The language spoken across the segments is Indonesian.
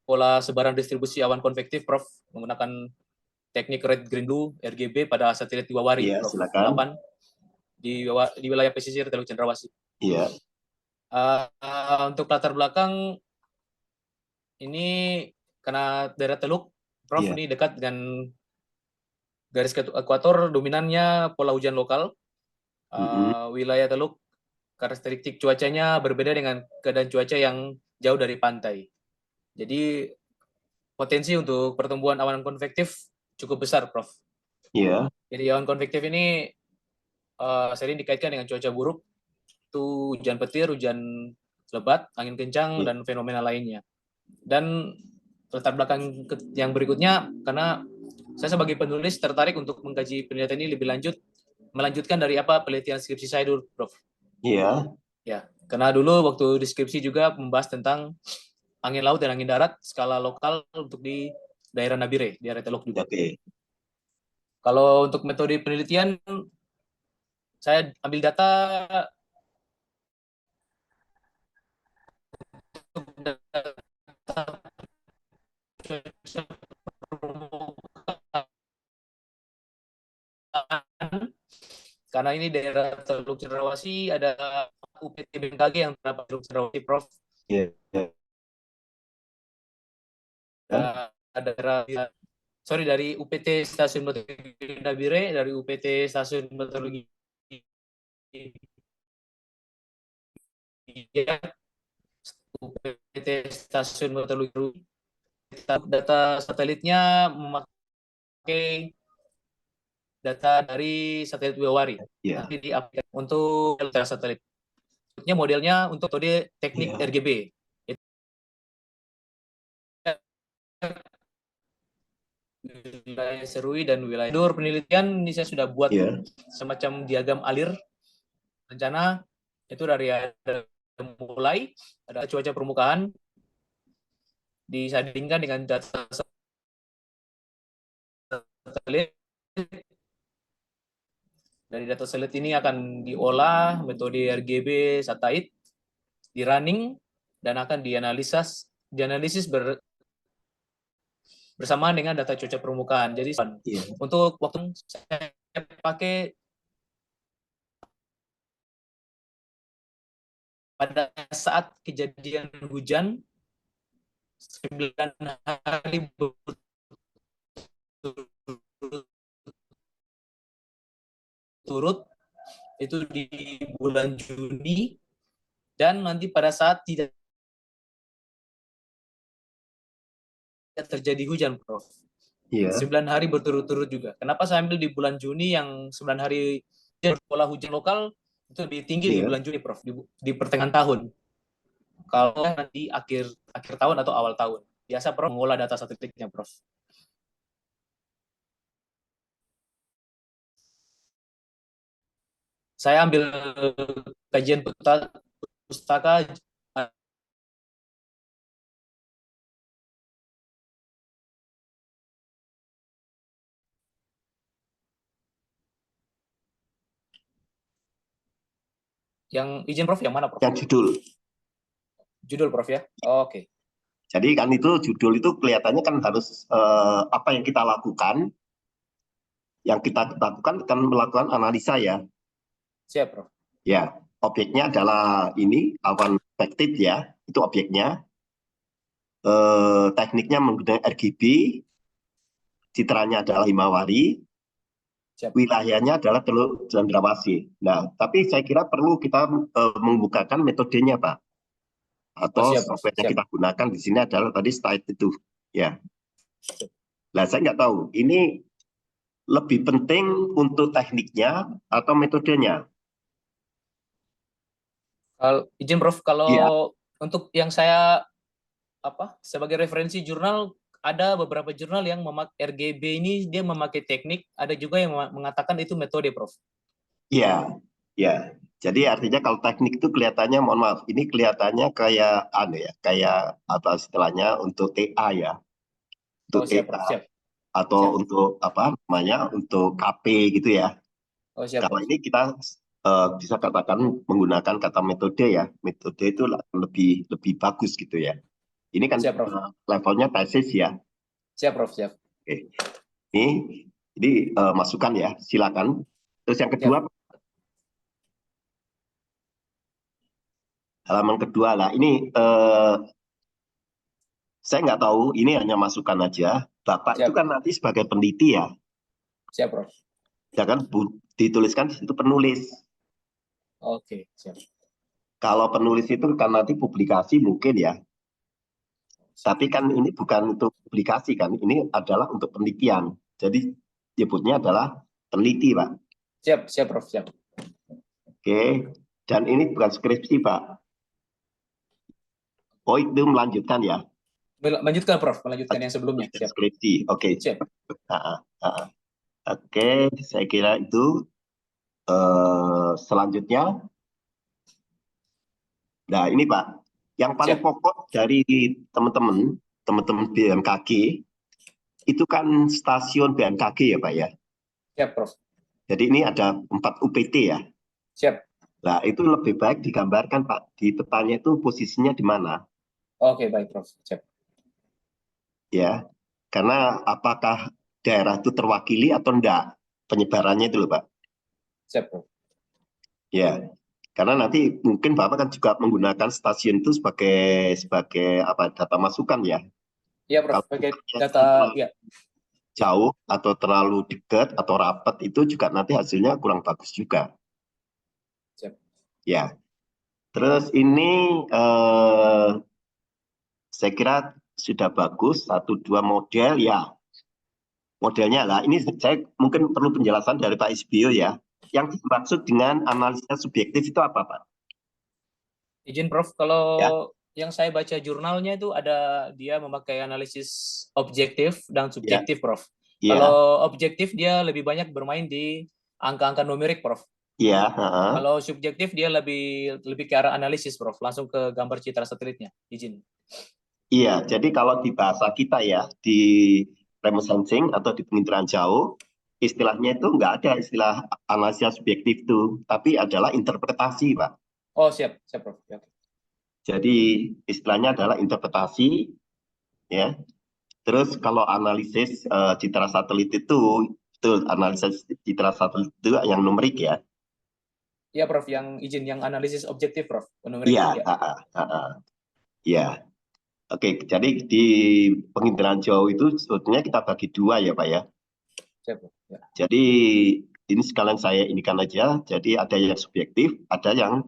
pola sebaran distribusi awan konvektif, Prof, menggunakan teknik red green blue RGB pada satelit Diwawari, Iya, Prof. silakan. 8 di wilayah pesisir Teluk Cendrawasih. Iya. Untuk latar belakang ini karena daerah Teluk, Prof, Iya. ini dekat dengan garis ekuator, dominannya pola hujan lokal. Wilayah Teluk karakteristik cuacanya berbeda dengan keadaan cuaca yang jauh dari pantai. Jadi potensi untuk pertumbuhan awan konvektif cukup besar, Prof. Iya. Jadi awan konvektif ini sering dikaitkan dengan cuaca buruk, itu hujan petir, hujan lebat, angin kencang, Iya. dan fenomena lainnya. Dan latar belakang yang berikutnya, karena saya sebagai penulis tertarik untuk mengkaji penelitian ini lebih lanjut, melanjutkan dari apa penelitian skripsi saya dulu, Prof. Iya. Ya, karena dulu waktu deskripsi juga membahas tentang angin laut dan angin darat skala lokal untuk di daerah Nabire, di daerah Teluk juga. Oke. Kalau untuk metode penelitian, saya ambil data karena ini daerah Teluk Cendrawasih, ada UPT BMKG yang terdapat Teluk Cendrawasih, Prof. Iya. Iya. Ada dari UPT Stasiun Meteorologi Nabire, dari UPT Stasiun Meteorologi UPT Stasiun Meteorologi. Data satelitnya memakai data dari satelit Wiwari. Iya. Nanti di update untuk data satelit. Modelnya untuk metode teknik Iya. RGB. Wilayah Serui dan wilayah Dur penelitian ini saya sudah buat semacam diagram alir rencana itu dari mulai ada cuaca permukaan disandingkan dengan data satelit. Dari data satelit ini akan diolah metode RGB satelit, di running dan akan dianalisis bersamaan dengan data cuaca permukaan. Jadi untuk waktu saya pakai pada saat kejadian hujan 9 hari berturut itu di bulan Juni, dan nanti pada saat tidak terjadi hujan, Prof. 9 hari berturut-turut juga. Kenapa saya ambil di bulan Juni yang 9 hari pola hujan lokal itu lebih tinggi di bulan Juni, Prof, di pertengahan tahun. Kalau nanti akhir tahun atau awal tahun. Biasa, Prof, mengolah data satelitnya, Prof. Saya ambil kajian pustaka yang izin, Prof, yang mana, Prof? Yang judul, Prof, ya. Oke. Jadi kan itu judul itu kelihatannya kan harus apa yang kita lakukan. Yang kita lakukan kan melakukan analisa ya. Siap, Prof. Ya, objeknya adalah ini awan konvektif ya, itu objeknya. Tekniknya menggunakan RGB, citranya adalah Himawari, wilayahnya adalah Teluk Cendrawasih. Nah, tapi saya kira perlu kita membukakan metodenya, Pak. Atau software yang kita gunakan di sini adalah tadi STAID itu, ya. Nah, saya nggak tahu, ini lebih penting untuk tekniknya atau metodenya? Izin, Prof, kalau untuk yang saya sebagai referensi jurnal, ada beberapa jurnal yang memakai RGB ini dia memakai teknik, ada juga yang mengatakan itu metode, Prof. Iya, ya. Jadi artinya kalau teknik itu kelihatannya, mohon maaf, ini kelihatannya kayak kayak apa istilahnya untuk TA ya, untuk TA atau untuk apa namanya untuk KP gitu ya. Kalau ini kita bisa katakan menggunakan kata metode ya, metode itu lebih bagus gitu ya. Ini kan Siap, Prof. Levelnya tesis ya. Siap, Prof. Siap. Oke. Ini masukan ya, silakan. Terus yang kedua, halaman kedua lah. Ini saya nggak tahu, ini hanya masukan aja. Bapak itu kan nanti sebagai peneliti ya. Siap, Prof. Ya kan dituliskan di situ penulis. Oke, siap. Kalau penulis itu kan nanti publikasi mungkin ya. Tapi kan ini bukan untuk publikasi kan, ini adalah untuk penelitian. Jadi nyebutnya adalah peneliti, Pak. Siap, siap, Prof. Siap. Oke, dan ini bukan skripsi, Pak. Oh, itu melanjutkan ya? Melanjutkan, Prof. Melanjutkan yang sebelumnya. Siap. Skripsi, oke. Siap. Oke, saya kira itu selanjutnya. Nah, ini Pak, yang paling pokok dari teman-teman BMKG itu kan stasiun BMKG ya Pak ya. Siap, Prof. Jadi ini ada 4 UPT ya. Siap. Nah, itu lebih baik digambarkan Pak, di petanya itu posisinya di mana. Oke, baik, Prof. Siap. Ya, karena apakah daerah itu terwakili atau enggak penyebarannya itu loh Pak. Siap, Prof. Ya, karena nanti mungkin Bapak kan juga menggunakan stasiun itu sebagai apa, data masukan ya. Iya, Prof. Pakai data ya. Jauh atau terlalu dekat atau rapat itu juga nanti hasilnya kurang bagus juga. Siap. Ya. Terus ini saya kira sudah bagus, 1-2 model ya. Modelnya lah, ini saya mungkin perlu penjelasan dari Pak Isbio ya. Yang dimaksud dengan analisa subjektif itu apa Pak? Izin, Prof. Kalau Ya. yang saya baca jurnalnya itu ada dia memakai analisis objektif dan subjektif, Prof. Ya. Kalau objektif dia lebih banyak bermain di angka-angka numerik, Prof. Iya. Kalau subjektif dia lebih ke arah analisis, Prof. Langsung ke gambar citra satelitnya. Izin. Iya, jadi kalau di bahasa kita ya, di remote sensing atau di penginderaan jauh, istilahnya itu nggak ada istilah analisa subjektif itu, tapi adalah interpretasi, Pak. Oh, siap, siap, Prof. Ya. Jadi istilahnya adalah interpretasi, ya. Terus kalau analisis citra satelit itu analisis citra satelit itu yang numerik ya. Iya, Prof. Yang izin yang analisis objektif, Prof. Numerik. Iya, iya. Oke, jadi di penginderaan jauh itu sebetulnya kita bagi 2 ya Pak ya. Siap, Prof. Ya. Jadi ini sekalian saya inikan aja. Jadi ada yang subjektif, ada yang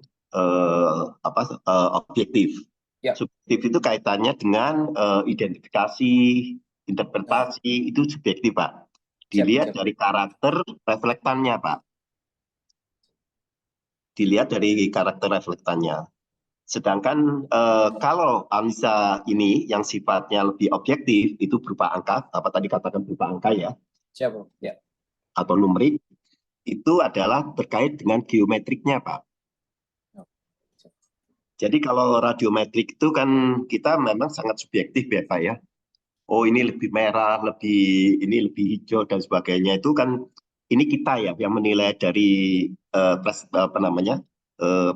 objektif. Ya. Subjektif itu kaitannya dengan identifikasi, interpretasi, itu subjektif Pak. Dilihat dari karakter reflektannya Pak. Dilihat dari karakter reflektannya. Sedangkan kalau analisa ini yang sifatnya lebih objektif itu berupa angka, apa tadi katakan berupa angka ya, siap, ya. Atau numerik, itu adalah terkait dengan geometriknya Pak. Jadi kalau radiometrik itu kan kita memang sangat subjektif ya Pak ya. Oh ini lebih merah, ini lebih hijau dan sebagainya itu kan ini kita ya yang menilai dari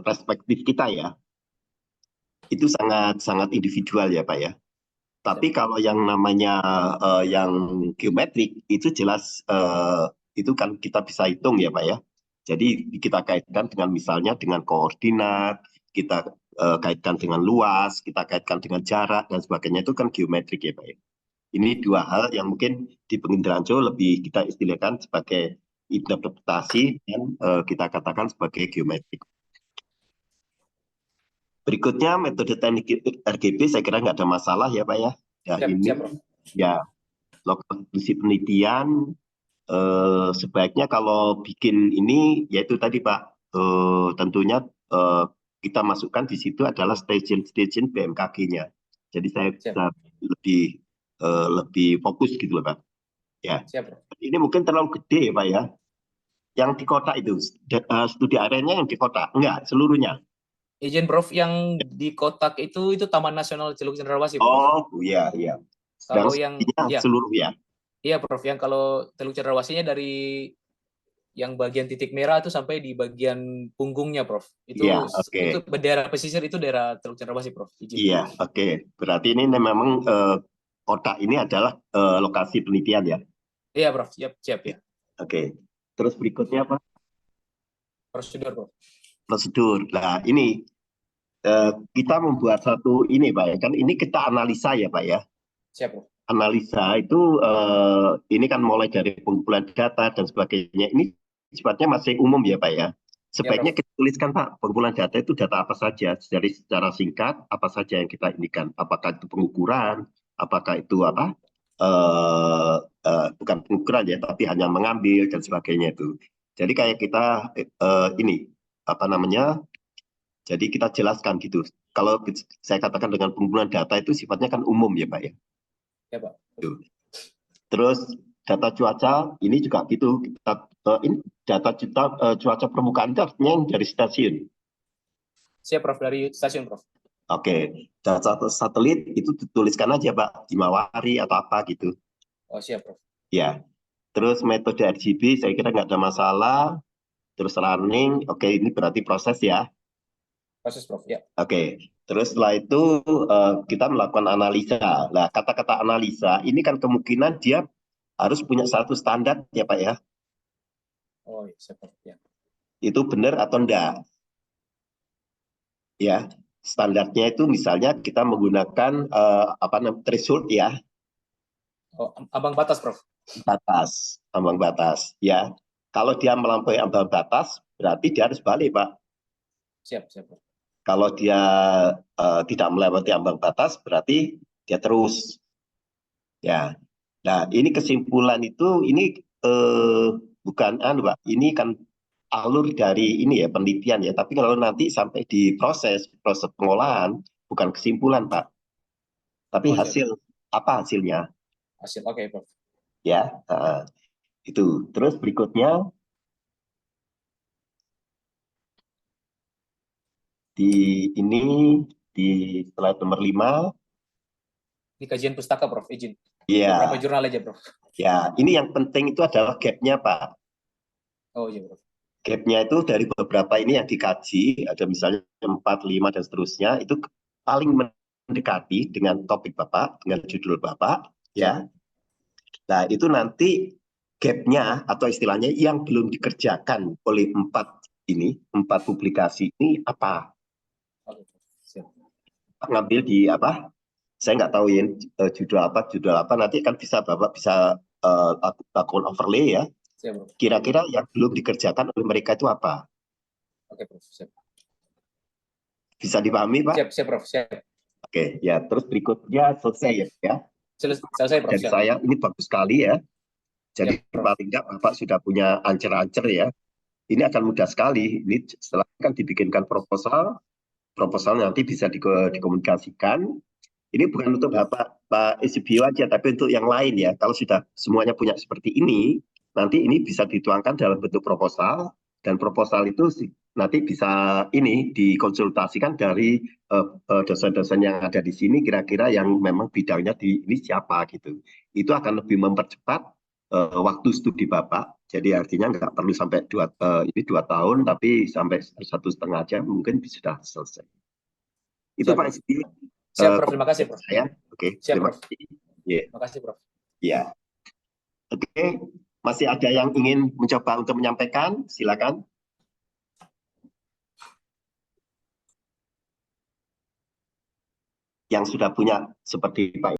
perspektif kita ya. Itu sangat individual ya Pak ya. Tapi kalau yang namanya yang geometrik itu jelas itu kan kita bisa hitung ya Pak ya. Jadi kita kaitkan dengan misalnya dengan koordinat, kita kaitkan dengan luas, kita kaitkan dengan jarak dan sebagainya itu kan geometrik ya Pak ya. Ini 2 hal yang mungkin di penginderaan jauh lebih kita istilahkan sebagai interpretasi dan kita katakan sebagai geometrik. Berikutnya metode teknik RGB saya kira nggak ada masalah ya Pak ya. Ya ini ya lokal penelitian sebaiknya kalau bikin ini yaitu tadi Pak tentunya kita masukkan di situ adalah stasiun BMKG-nya. Jadi saya bisa lebih fokus gitu loh Pak. Ya. Ini mungkin terlalu gede ya Pak ya. Yang di kota itu studi areanya yang di kota enggak seluruhnya. Izin Prof, yang di kotak itu Taman Nasional Celuk Cendrawasih, Prof. Oh iya. Kalau yang seluruh ya. Iya Prof, yang kalau Teluk Cendrawasihnya dari yang bagian titik merah itu sampai di bagian punggungnya, Prof. Iya, oke. Itu daerah pesisir, itu daerah Teluk Cendrawasih, Prof. Izin. Iya, oke. Berarti ini memang kotak ini adalah lokasi penelitian ya. Iya, Prof. Siap ya. Oke. Terus berikutnya apa? Prosedur, Prof. Prosedur. Nah, ini kita membuat satu ini, Pak ya. Kan ini kita analisa ya, Pak ya. Siap, Prof. Analisa itu ini kan mulai dari pengumpulan data dan sebagainya. Ini sifatnya masih umum ya, Pak ya. Sebaiknya kita tuliskan, Pak, pengumpulan data itu data apa saja, dari secara singkat apa saja yang kita indikan. Apakah itu pengukuran, apakah itu apa? Bukan pengukuran ya, tapi hanya mengambil dan sebagainya itu. Jadi kayak kita ini apa namanya? Jadi kita jelaskan gitu. Kalau saya katakan dengan pengumpulan data itu sifatnya kan umum ya, Pak ya. Ya, Pak. Terus data cuaca ini juga gitu. Ini data cuaca permukaan itu artinya yang dari stasiun. Siap, Prof. Dari stasiun, Prof. Oke, data satelit itu dituliskan aja, Pak, Himawari atau apa gitu. Oh, siap, Prof. Ya. Terus metode RGB saya kira nggak ada masalah. Terus running, oke, ini berarti proses ya. Proses, Prof. Ya. Oke. Terus setelah itu kita melakukan analisa. Nah, kata-kata analisa ini kan kemungkinan dia harus punya satu standar ya, Pak ya. Oh, iya, siap, Prof. Ya. Itu benar atau enggak? Ya, standarnya itu misalnya kita menggunakan apa namanya threshold ya, Oh, ambang batas, Prof. ambang batas ya. Kalau dia melampaui ambang batas berarti dia harus balik, Pak. Siap, Prof. Kalau dia tidak melewati ambang batas berarti dia terus ya. Nah, ini kesimpulan itu ini bukan Pak. Ini kan alur dari ini ya penelitian ya. Tapi kalau nanti sampai di proses pengolahan bukan kesimpulan, Pak. Tapi hasil apa hasilnya? Hasil, oke, Prof. Ya, itu. Terus berikutnya ini di slide nomor 5. Ini kajian pustaka, Prof. Izin. Ya. Beberapa jurnal aja, Prof. Ya, ini yang penting itu adalah gap-nya, Pak. Oh iya, Prof. Gap-nya itu dari beberapa ini yang dikaji, ada misalnya 4, 5, dan seterusnya, itu paling mendekati dengan topik Bapak, dengan judul Bapak, ya. Nah, itu nanti gap-nya atau istilahnya yang belum dikerjakan oleh 4 publikasi ini apa? Oke, siap. Ngambil di apa? Saya nggak tahu ya judul apa, nanti kan bisa Bapak bisa lakukan overlay ya. Siap, Kira-kira yang belum dikerjakan oleh mereka itu apa? Oke, Prof. Siap. Bisa dipahami, Pak? Siap, Prof. Siap. Oke, ya. Terus berikutnya selesai ya. Selesai, Prof. Dari saya ini bagus sekali ya. Jadi Siap, paling nggak Bapak sudah punya ancer-ancer ya. Ini akan mudah sekali. Ini setelah kan dibikinkan proposal nanti bisa dikomunikasikan. Ini bukan untuk Pak Eusebio aja, tapi untuk yang lain ya. Kalau sudah semuanya punya seperti ini, nanti ini bisa dituangkan dalam bentuk proposal, dan proposal itu nanti bisa ini dikonsultasikan dari dosen-dosen yang ada di sini, kira-kira yang memang bidangnya di ini siapa gitu. Itu akan lebih mempercepat waktu studi Bapak. Jadi artinya nggak perlu sampai 2 tahun, tapi sampai 1,5 jam mungkin sudah selesai. Itu Pak Eusebio. Siap, Prof. Terima kasih, Prof. Oke, siap, terima Prof. kasih. Yeah. Terima kasih, Prof. Ya. Oke, masih ada yang ingin mencoba untuk menyampaikan? Silakan. Yang sudah punya seperti Pak